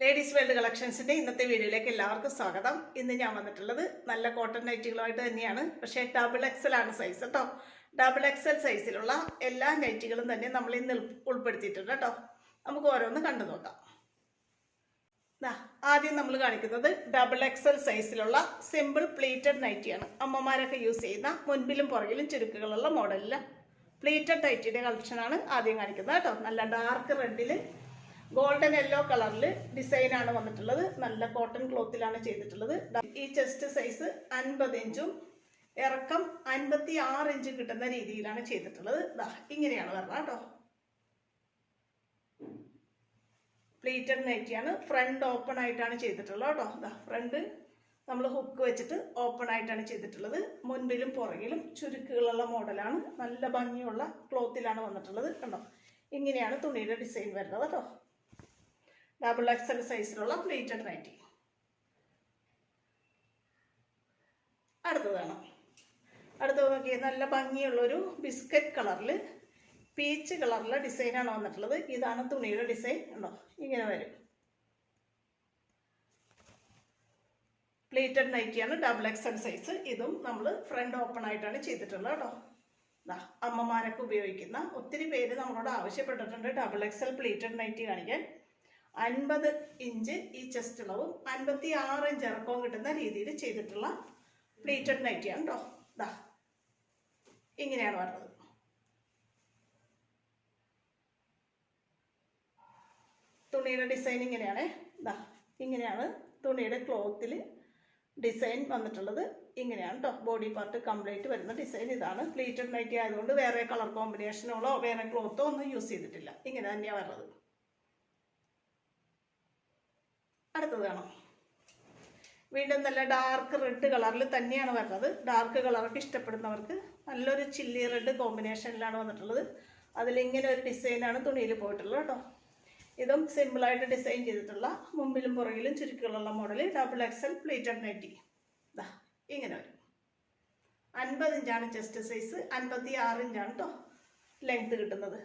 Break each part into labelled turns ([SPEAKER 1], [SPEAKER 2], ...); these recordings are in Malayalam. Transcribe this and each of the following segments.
[SPEAKER 1] ലേഡീസ് വേൾഡ് കളക്ഷൻസിൻ്റെ ഇന്നത്തെ വീഡിയോയിലേക്ക് എല്ലാവർക്കും സ്വാഗതം. ഇന്ന് ഞാൻ വന്നിട്ടുള്ളത് നല്ല കോട്ടൺ നൈറ്റികളുമായിട്ട് തന്നെയാണ്. പക്ഷേ XXL ആണ് സൈസ് കേട്ടോ. XXL സൈസിലുള്ള എല്ലാ നൈറ്റികളും തന്നെ നമ്മൾ ഇന്ന് ഉൾപ്പെടുത്തിയിട്ടുണ്ട് കേട്ടോ. നമുക്ക് ഓരോന്ന് കണ്ടു നോക്കാം. ആദ്യം നമ്മൾ കാണിക്കുന്നത് XXL സൈസിലുള്ള സിമ്പിൾ പ്ലീറ്റഡ് നൈറ്റിയാണ്. അമ്മമാരൊക്കെ യൂസ് ചെയ്യുന്ന മുൻപിലും പുറകിലും ചുരുക്കുകളുള്ള മോഡലിൽ പ്ലീറ്റഡ് നൈറ്റിയുടെ കളക്ഷനാണ് ആദ്യം കാണിക്കുന്നത് കേട്ടോ. നല്ല ഡാർക്ക് റെഡിൽ ഗോൾഡൻ യെല്ലോ കളറിൽ ഡിസൈനാണ് വന്നിട്ടുള്ളത്. നല്ല കോട്ടൺ ക്ലോത്തിലാണ് ചെയ്തിട്ടുള്ളത്. ഈ ചെസ്റ്റ് സൈസ് 50 ഇഞ്ചും ഇറക്കം 56 ഇഞ്ച് കിട്ടുന്ന രീതിയിലാണ് ചെയ്തിട്ടുള്ളത്. ഇങ്ങനെയാണ് വരുന്നത് കേട്ടോ. പ്ലീറ്റഡ് നൈറ്റിയാണ്. ഫ്രണ്ട് ഓപ്പൺ ആയിട്ടാണ് ചെയ്തിട്ടുള്ളത് കേട്ടോ. ഫ്രണ്ട് നമ്മൾ ഹുക്ക് വെച്ചിട്ട് ഓപ്പൺ ആയിട്ടാണ് ചെയ്തിട്ടുള്ളത്. മുൻപിലും പുറകിലും ചുരുക്കുകളുള്ള മോഡലാണ്. നല്ല ഭംഗിയുള്ള ക്ലോത്തിലാണ് വന്നിട്ടുള്ളത് കണ്ടോ. ഇങ്ങനെയാണ് തുണിയുടെ ഡിസൈൻ വരുന്നത് കേട്ടോ. XXL സൈസിലുള്ള പ്ലീറ്റഡ് നൈറ്റി. അടുത്തത് നോക്കിയാൽ നല്ല ഭംഗിയുള്ളൊരു ബിസ്ക്കറ്റ് കളറിൽ പീച്ച് കളറിലെ ഡിസൈനാണ് വന്നിട്ടുള്ളത്. ഇതാണ് തുണിയുടെ ഡിസൈൻ ഉണ്ടോ. ഇങ്ങനെ വരും. പ്ലീറ്റഡ് നൈറ്റിയാണ്. XXL size. ഇതും നമ്മൾ ഫ്രണ്ട് ഓപ്പൺ ആയിട്ടാണ് ചെയ്തിട്ടുള്ളത് കേട്ടോ. അമ്മമാരൊക്കെ ഉപയോഗിക്കുന്ന ഒത്തിരി പേര് നമ്മളോട് ആവശ്യപ്പെട്ടിട്ടുണ്ട് XXL പ്ലീറ്റഡ് നൈറ്റി കാണിക്കാൻ. 50 ഇഞ്ച് ഈ ചെസ്റ്റ് അളവും 56 ഇഞ്ച് ഇറക്കവും കിട്ടുന്ന രീതിയിൽ ചെയ്തിട്ടുള്ള പ്ലീറ്റഡ് നൈറ്റിയാണ് കേട്ടോ. ഇങ്ങനെയാണ് വരുന്നത്. തുണിയുടെ ഡിസൈൻ ഇങ്ങനെയാണ്. ഇങ്ങനെയാണ് തുണിയുടെ ക്ലോത്തിൽ ഡിസൈൻ വന്നിട്ടുള്ളത്. ഇങ്ങനെയാണ് കേട്ടോ. ബോഡി പാർട്ട് കംപ്ലീറ്റ് വരുന്ന ഡിസൈൻ ഇതാണ്. പ്ലീറ്റഡ് നൈറ്റി ആയതുകൊണ്ട് വേറെ കളർ കോമ്പിനേഷനുകളോ വേറെ ക്ലോത്തോ ഒന്നും യൂസ് ചെയ്തിട്ടില്ല. ഇങ്ങനെ തന്നെയാണ് വരുന്നത്. അടുത്തത് കാണാം. വീണ്ടും നല്ല ഡാർക്ക് റെഡ് കളറിൽ തന്നെയാണ് വരുന്നത്. ഡാർക്ക് കളറൊക്കെ ഇഷ്ടപ്പെടുന്നവർക്ക് നല്ലൊരു ചില്ലി റെഡ് കോമ്പിനേഷനിലാണ് വന്നിട്ടുള്ളത്. അതിലിങ്ങനെ ഒരു ഡിസൈനാണ് തുണിയിൽ പോയിട്ടുള്ളത് കേട്ടോ. ഇതും സിമ്പിളായിട്ട് ഡിസൈൻ ചെയ്തിട്ടുള്ള മുമ്പിലും പുറകിലും ചുരുക്കുകളുള്ള മോഡൽ XXL പ്ലീറ്റഡ് നൈറ്റി. ഇങ്ങനെ വരും. 50 ഇഞ്ചാണ് ചെസ്റ്റ് സൈസ്. 56 ഇഞ്ചാണ് കേട്ടോ ലെങ്ത് കിട്ടുന്നത്.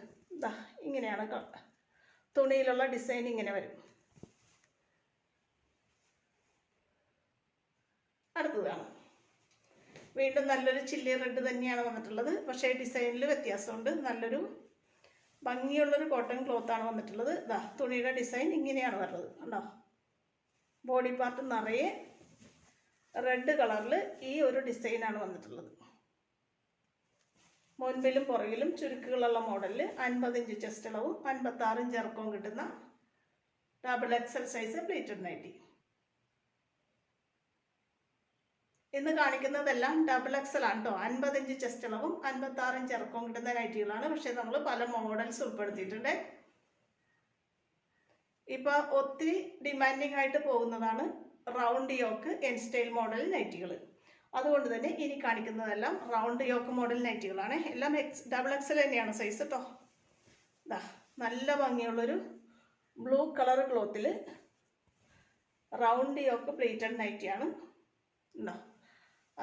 [SPEAKER 1] ഇങ്ങനെയാണ് തുണിയിലുള്ള ഡിസൈൻ ഇങ്ങനെ വരും. അടുത്തത് കാണാം. വീണ്ടും നല്ലൊരു ചില്ലി റെഡ് തന്നെയാണ് വന്നിട്ടുള്ളത്. പക്ഷേ ഡിസൈനിൽ വ്യത്യാസമുണ്ട്. നല്ലൊരു ഭംഗിയുള്ളൊരു കോട്ടൺ ക്ലോത്താണ് വന്നിട്ടുള്ളത്. തുണിയുടെ ഡിസൈൻ ഇങ്ങനെയാണ് വരുന്നത് കണ്ടോ. ബോഡി പാർട്ട് നിറയെ റെഡ് കളറിൽ ഈ ഒരു ഡിസൈനാണ് വന്നിട്ടുള്ളത്. മുൻപിലും പുറകിലും ചുരുക്കുകളുള്ള മോഡലിൽ 50 ഇഞ്ച് ചെസ്റ്റ് അളവും 56 ഇഞ്ച് ഇറക്കവും കിട്ടുന്ന XXL സൈസ് പ്ലീറ്റഡ് നൈറ്റി. ഇന്ന് കാണിക്കുന്നതെല്ലാം XXL ആണ് കേട്ടോ. 50 ഇഞ്ച് ചെസ്റ്റ് അളവും 56 ഇഞ്ച് ഇറക്കവും കിട്ടുന്ന നൈറ്റികളാണ്. പക്ഷെ നമ്മൾ പല മോഡൽസ് ഉൾപ്പെടുത്തിയിട്ടുണ്ട്. ഇപ്പൊ ഒത്തിരി ഡിമാൻഡിങ് ആയിട്ട് പോകുന്നതാണ് round yoke N style model നൈറ്റികൾ. അതുകൊണ്ട് തന്നെ ഇനി കാണിക്കുന്നതെല്ലാം റൗണ്ട് യോക്ക് മോഡൽ നൈറ്റികളാണ്. എല്ലാം XXL തന്നെയാണ് സൈസ് കേട്ടോ. നല്ല ഭംഗിയുള്ളൊരു ബ്ലൂ കളർ ക്ലോത്തിൽ റൗണ്ട് യോക്ക് പ്ലീറ്റഡ് നൈറ്റിയാണ്.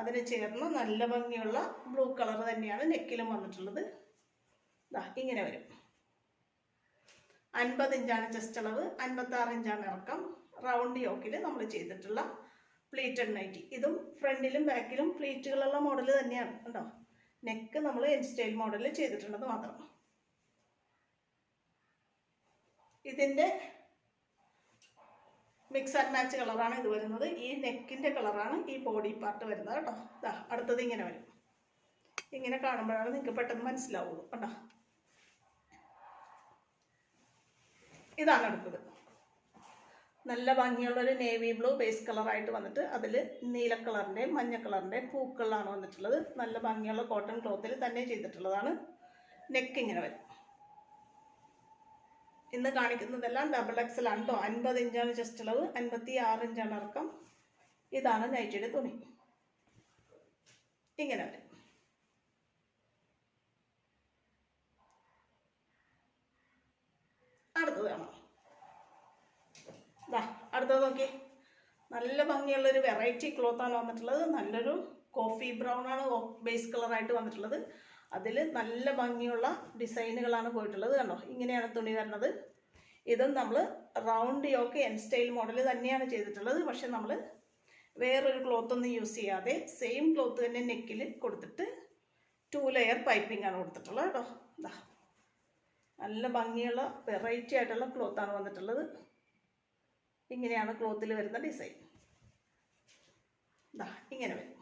[SPEAKER 1] അതിന് ചേർന്ന് നല്ല ഭംഗിയുള്ള ബ്ലൂ കളർ തന്നെയാണ് നെക്കിലും വന്നിട്ടുള്ളത്. ഇങ്ങനെ വരും. 50 ഇഞ്ചാണ് ചെസ്റ്റ് അളവ്, 56 ഇഞ്ചാണ് ഇറക്കം. റൗണ്ട് യോക്കിൽ നമ്മൾ ചെയ്തിട്ടുള്ള പ്ലീറ്റഡ് നൈറ്റി. ഇതും ഫ്രണ്ടിലും ബാക്കിലും പ്ലീറ്റുകളുള്ള മോഡൽ തന്നെയാണ് കേട്ടോ. നെക്ക് നമ്മൾ എൻ സ്റ്റൈൽ മോഡലിൽ ചെയ്തിട്ടുള്ളത് മാത്രം. ഇതിൻ്റെ മിക്സ് ആൻഡ് മാച്ച് കളറാണ് ഇത് വരുന്നത്. ഈ നെക്കിൻ്റെ കളറാണ് ഈ ബോഡി പാർട്ട് വരുന്നത് കേട്ടോ. അടുത്തത് ഇങ്ങനെ വരും. ഇങ്ങനെ കാണുമ്പോഴാണ് നിങ്ങൾക്ക് പെട്ടെന്ന് മനസ്സിലാവുള്ളൂ കേട്ടോ. ഇതാണ് അടുത്തത്. നല്ല ഭംഗിയുള്ളൊരു നേവി ബ്ലൂ ബേസ് കളറായിട്ട് വന്നിട്ട് അതിൽ നീല കളറിൻ്റെയും മഞ്ഞ കളറിൻ്റെയും പൂക്കളിലാണ് വന്നിട്ടുള്ളത്. നല്ല ഭംഗിയുള്ള കോട്ടൺ ക്ലോത്തിൽ തന്നെ ചെയ്തിട്ടുള്ളതാണ്. നെക്ക് ഇങ്ങനെ വരും. ഇന്ന് കാണിക്കുന്നതെല്ലാം XXL ആണ് കേട്ടോ. 50 ഇഞ്ചാണ് ചെസ്റ്റ് അളവ്, 56 ഇഞ്ചാണ് ഇറക്കം. ഇതാണ് നൈറ്റിയുടെ തുണി. ഇങ്ങനെ വരും. അടുത്തത് കാണാം. അടുത്തത് നോക്കി. നല്ല ഭംഗിയുള്ളൊരു വെറൈറ്റി ക്ലോത്താണ് വന്നിട്ടുള്ളത്. നല്ലൊരു കോഫി ബ്രൗൺ ആണ് ബേസ് കളറായിട്ട് വന്നിട്ടുള്ളത്. അതിൽ നല്ല ഭംഗിയുള്ള ഡിസൈനുകളാണ് പോയിട്ടുള്ളത് കണ്ടോ. ഇങ്ങനെയാണ് തുണി വരുന്നത്. ഇതും നമ്മൾ round yoke N style model തന്നെയാണ് ചെയ്തിട്ടുള്ളത്. പക്ഷെ നമ്മൾ വേറൊരു ക്ലോത്ത് ഒന്നും യൂസ് ചെയ്യാതെ സെയിം ക്ലോത്ത് തന്നെ നെക്കിൽ കൊടുത്തിട്ട് 2 ലെയർ പൈപ്പിംഗ് ആണ് കൊടുത്തിട്ടുള്ളത് കേട്ടോ. ഇതാ നല്ല ഭംഗിയുള്ള വെറൈറ്റി ആയിട്ടുള്ള ക്ലോത്താണ് വന്നിട്ടുള്ളത്. ഇങ്ങനെയാണ് ക്ലോത്തിൽ വരുന്ന ഡിസൈൻ. ഇതാ ഇങ്ങനെ വരും.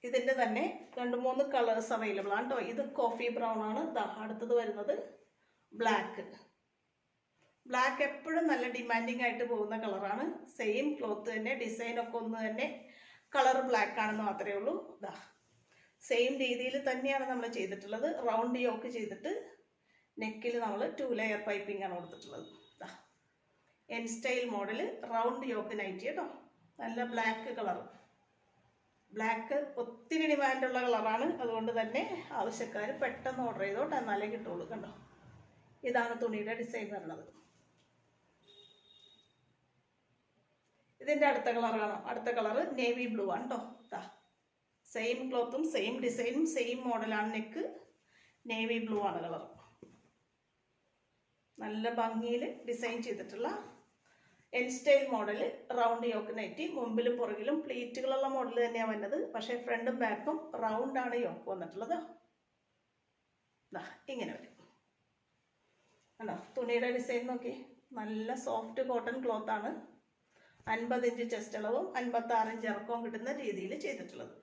[SPEAKER 1] ഇതിൻ്റെ തന്നെ 2-3 കളേഴ്സ് അവൈലബിൾ ആണ് കേട്ടോ. ഇത് കോഫി ബ്രൗൺ ആണ്. ഇതാ അടുത്തത് വരുന്നത് ബ്ലാക്ക്. ബ്ലാക്ക് എപ്പോഴും നല്ല ഡിമാൻഡിങ് ആയിട്ട് പോകുന്ന കളറാണ്. സെയിം ക്ലോത്ത് തന്നെ, ഡിസൈനൊക്കെ ഒന്ന് തന്നെ, കളർ ബ്ലാക്ക് ആണെന്ന് മാത്രമേ ഉള്ളൂ. ഇതാ സെയിം രീതിയിൽ തന്നെയാണ് നമ്മൾ ചെയ്തിട്ടുള്ളത്. റൗണ്ട് യോക്ക് ചെയ്തിട്ട് നെക്കിൽ നമ്മൾ 2 ലെയർ പൈപ്പിംഗ് ആണ് കൊടുത്തിട്ടുള്ളത്. ഇതാ N style model round yoke nighty കേട്ടോ. നല്ല ബ്ലാക്ക് കളർ. ബ്ലാക്ക് ഒത്തിരി ഡിമാൻഡുള്ള കളറാണ്. അതുകൊണ്ട് തന്നെ ആവശ്യക്കാർ പെട്ടെന്ന് ഓർഡർ ചെയ്തോട്ടെ, എന്നാലേ കിട്ടുള്ളൂ. കണ്ടോ, ഇതാണ് തുണിയുടെ ഡിസൈൻ വരുന്നത്. ഇതിൻ്റെ അടുത്ത കളർ കാണാം. അടുത്ത കളർ നേവി ബ്ലൂ ആണ് കേട്ടോ. ഇതാ സെയിം ക്ലോത്തും സെയിം ഡിസൈനും സെയിം മോഡലാണ്. നെക്ക് നേവി ബ്ലൂ ആണ് കളർ. നല്ല ഭംഗിയിൽ ഡിസൈൻ ചെയ്തിട്ടുള്ള N style model round yoke nighty. മുമ്പിലും പുറകിലും പ്ലീറ്റുകളുള്ള മോഡൽ തന്നെയാണ് വന്നത്. പക്ഷേ ഫ്രണ്ടും ബാക്കും റൗണ്ട് ആണ് യോക്ക് വന്നിട്ടുള്ളത്. ഇങ്ങനെ വരും. അല്ലോ തുണിയുടെ ഡിസൈൻ നോക്കി. നല്ല സോഫ്റ്റ് കോട്ടൺ ക്ലോത്ത് ആണ്. 50 ഇഞ്ച് ചെസ്റ്റ് അളവും 56 ഇഞ്ച് ഇറക്കവും കിട്ടുന്ന രീതിയിൽ ചെയ്തിട്ടുള്ളത്.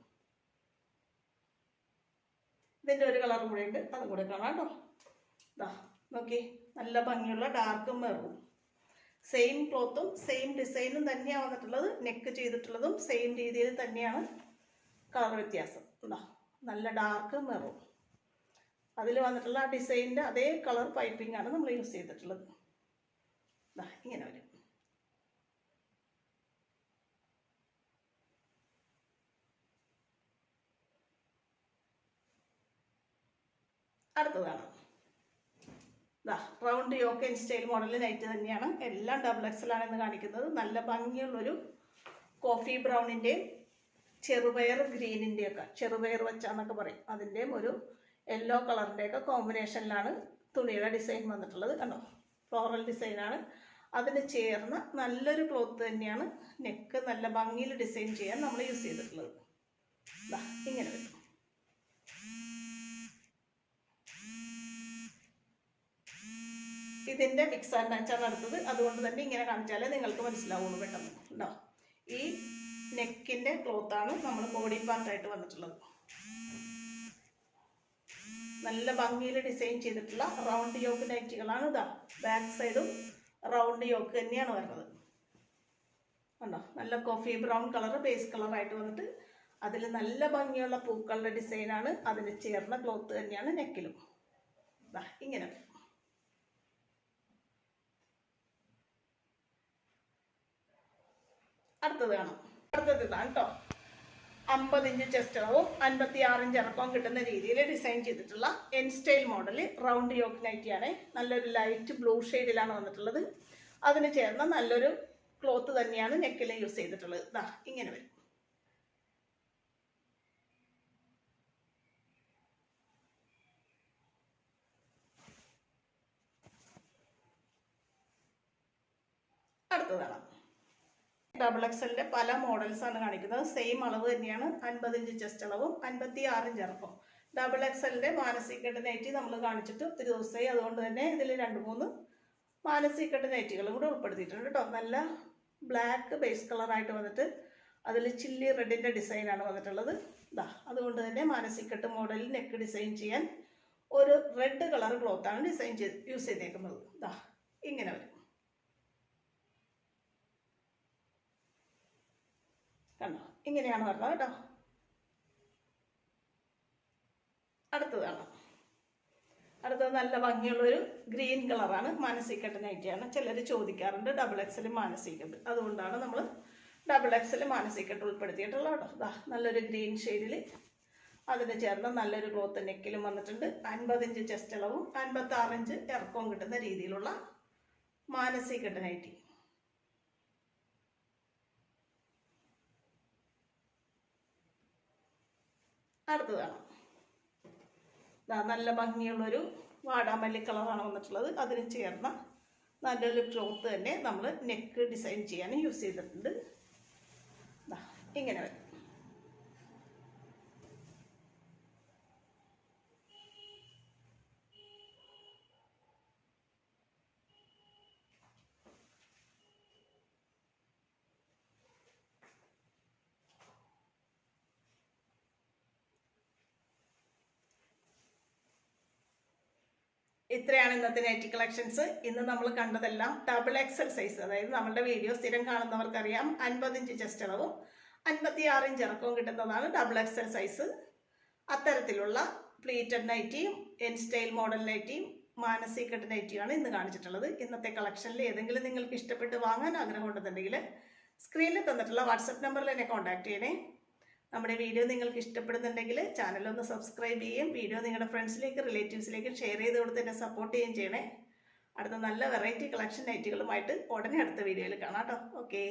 [SPEAKER 1] ഇതിൻ്റെ ഒരു കളറും കൂടെ ഉണ്ട്, അതും കൂടെ കാണാം കേട്ടോ. ഇതാ നോക്കി, നല്ല ഭംഗിയുള്ള ഡാർക്ക് മെറൂൺ. സെയിം ക്ലോത്തും സെയിം ഡിസൈനും തന്നെയാണ് വന്നിട്ടുള്ളത്. നെക്ക് ചെയ്തിട്ടുള്ളതും സെയിം രീതിയിൽ തന്നെയാണ്. കളർ വ്യത്യാസം ഉണ്ടോ, നല്ല ഡാർക്ക് മെറൂൺ. അതിൽ വന്നിട്ടുള്ള ആ ഡിസൈനിൻ്റെ അതേ കളർ പൈപ്പിംഗ് ആണ് നമ്മൾ യൂസ് ചെയ്തിട്ടുള്ളത്. ഇങ്ങനെ വരും. അടുത്തതാണ് round yoke in style model night തന്നെയാണ്. എല്ലാം XXL ആണെന്ന് കാണിക്കുന്നത്. നല്ല ഭംഗിയുള്ളൊരു കോഫി ബ്രൗണിൻ്റെയും ചെറുപയർ ഗ്രീനിൻ്റെയൊക്കെ, ചെറുപയർ വെച്ചാന്നൊക്കെ പറയും, അതിൻ്റെയും ഒരു യെല്ലോ കളറിൻ്റെയൊക്കെ കോമ്പിനേഷനിലാണ് തുണിയുടെ ഡിസൈൻ വന്നിട്ടുള്ളത്. കണ്ടോ, ഫ്ലോറൽ ഡിസൈനാണ്. അതിന് ചേർന്ന നല്ലൊരു ക്ലോത്ത് തന്നെയാണ്. നെക്ക് നല്ല ഭംഗിയിൽ ഡിസൈൻ ചെയ്യാൻ നമ്മൾ യൂസ് ചെയ്തിട്ടുള്ളത്. ഇങ്ങനെ വരും. ഇതിൻ്റെ മിക്സ് ആൻഡ് മാച്ചാണ് അടുത്തത്. അതുകൊണ്ട് തന്നെ ഇങ്ങനെ കാണിച്ചാലേ നിങ്ങൾക്ക് മനസ്സിലാവുള്ളൂ പെട്ടെന്ന്. ഉണ്ടോ, ഈ നെക്കിൻ്റെ ക്ലോത്താണ് നമ്മൾ ബോഡി പാർട്ടായിട്ട് വന്നിട്ടുള്ളത്. നല്ല ഭംഗിയിൽ ഡിസൈൻ ചെയ്തിട്ടുള്ള റൗണ്ട് യോക്ക് നൈറ്റികളാണ്. ഇതാ ബാക്ക് സൈഡും റൗണ്ട് യോക്ക് തന്നെയാണ് വരുന്നത്. കണ്ടോ, നല്ല കോഫി ബ്രൗൺ കളർ ബേസ് കളറായിട്ട് വന്നിട്ട് അതിൽ നല്ല ഭംഗിയുള്ള പൂക്കളുടെ ഡിസൈനാണ്. അതിന് ചേർന്ന ക്ലോത്ത് തന്നെയാണ് നെക്കിലും. ഇങ്ങനെ അടുത്തത് കാണാം. അടുത്തത് ഇതാണ് കേട്ടോ. 50 ഇഞ്ച് ചെസ്റ്റ് അളവും 56 ഇഞ്ച് ഇറക്കവും കിട്ടുന്ന രീതിയിൽ ഡിസൈൻ ചെയ്തിട്ടുള്ള N style model round yoke നൈറ്റിയാണ്. നല്ലൊരു ലൈറ്റ് ബ്ലൂ ഷെയ്ഡിലാണ് വന്നിട്ടുള്ളത്. അതിന് ചേർന്ന നല്ലൊരു ക്ലോത്ത് തന്നെയാണ് നെക്കിൽ യൂസ് ചെയ്തിട്ടുള്ളത്. ഇങ്ങനെ വരും. അടുത്തതാണ് XXL പല മോഡൽസ് ആണ് കാണിക്കുന്നത്. സെയിം അളവ് തന്നെയാണ്. 50 ഇഞ്ച് ചെസ്റ്റ് അളവും 56 ഇഞ്ച് ഇറക്കും. XXL മാനസികട്ട് നൈറ്റി നമ്മൾ കാണിച്ചിട്ട് ഒത്തിരി ദിവസമായി. അതുകൊണ്ട് തന്നെ ഇതിൽ 2-3 മാനസികട്ട് നൈറ്റികളും കൂടെ ഉൾപ്പെടുത്തിയിട്ടുണ്ട് കേട്ടോ. നല്ല ബ്ലാക്ക് ബേസ് കളറായിട്ട് വന്നിട്ട് അതിൽ ചില്ലി റെഡിൻ്റെ ഡിസൈനാണ് വന്നിട്ടുള്ളത്. അതുകൊണ്ട് തന്നെ മാനസികട്ട് മോഡലിൽ നെക്ക് ഡിസൈൻ ചെയ്യാൻ ഒരു റെഡ് കളർ ക്ലോത്താണ് ഡിസൈൻ യൂസ് ചെയ്തേക്കുന്നത്. ഇങ്ങനെ വരും. കണ്ടോ, ഇങ്ങനെയാണ് വരുന്നത് കേട്ടോ. അടുത്തതാണ്. അടുത്തത് നല്ല ഭംഗിയുള്ളൊരു ഗ്രീൻ കളറാണ്. മാനസികട്ട് നൈറ്റിയാണ്. ചിലർ ചോദിക്കാറുണ്ട് XXL മാനസികട്ട്. അതുകൊണ്ടാണ് നമ്മൾ XXL മാനസികട്ട് ഉൾപ്പെടുത്തിയിട്ടുള്ളത് കേട്ടോ. നല്ലൊരു ഗ്രീൻ ഷെയ്ഡിൽ അതിന് ചേർന്ന് നല്ലൊരു ക്ലോത്ത് നെക്കിലും വന്നിട്ടുണ്ട്. 50 ഇഞ്ച് ചെസ്റ്റ് അളവും 56 ഇഞ്ച് ഇറക്കവും കിട്ടുന്ന രീതിയിലുള്ള മാനസികട്ട് നൈറ്റി. അടുത്തതാണ് നല്ല ഭംഗിയുള്ളൊരു വാടാമല്ലി കളറാണ് വന്നിട്ടുള്ളത്. അതിന് ചേർന്ന നല്ലൊരു ക്ലോത്ത് തന്നെ നമ്മൾ നെക്ക് ഡിസൈൻ ചെയ്യാൻ യൂസ് ചെയ്തിട്ടുണ്ട്. ഇങ്ങനെ വരും. ഇത്രയാണ് ഇന്നത്തെ നൈറ്റി കളക്ഷൻസ്. ഇന്ന് നമ്മൾ കണ്ടതെല്ലാം ഡബിൾ എക്സൽ സൈസ്, അതായത് നമ്മുടെ വീഡിയോ സ്ഥിരം കാണുന്നവർക്കറിയാം 50 ഇഞ്ച് ചെസ്റ്റ് അളവും 56 ഇഞ്ച് ഇറക്കവും കിട്ടുന്നതാണ് ഡബിൾ എക്സൽ സൈസ്. അത്തരത്തിലുള്ള പ്ലീറ്റഡ് നൈറ്റിയും എൻ സ്റ്റൈൽ മോഡൽ നൈറ്റിയും മാനസി കട്ട് നൈറ്റിയാണ് ഇന്ന് കാണിച്ചിട്ടുള്ളത്. ഇന്നത്തെ കളക്ഷനിൽ ഏതെങ്കിലും നിങ്ങൾക്ക് ഇഷ്ടപ്പെട്ട് വാങ്ങാൻ ആഗ്രഹമുണ്ടെന്നുണ്ടെങ്കിൽ സ്ക്രീനിൽ തന്നിട്ടുള്ള വാട്സപ്പ് നമ്പറിൽ എന്നെ കോൺടാക്ട് ചെയ്യണേ. നമ്മുടെ വീഡിയോ നിങ്ങൾക്ക് ഇഷ്ടപ്പെടുന്നുണ്ടെങ്കിൽ ചാനലൊന്ന് സബ്സ്ക്രൈബ് ചെയ്യുകയും വീഡിയോ നിങ്ങളുടെ ഫ്രണ്ട്സിലേക്ക് റിലേറ്റീവ്സിലേക്ക് ഷെയർ ചെയ്ത് കൊടുത്ത് എന്നെ സപ്പോർട്ട് ചെയ്യുകയും ചെയ്യണേ. അടുത്ത നല്ല വെറൈറ്റി കളക്ഷൻ നൈറ്റുകളുമായിട്ട് ഉടനെ അടുത്ത വീഡിയോയിൽ കാണാം കേട്ടോ. ഓക്കെ.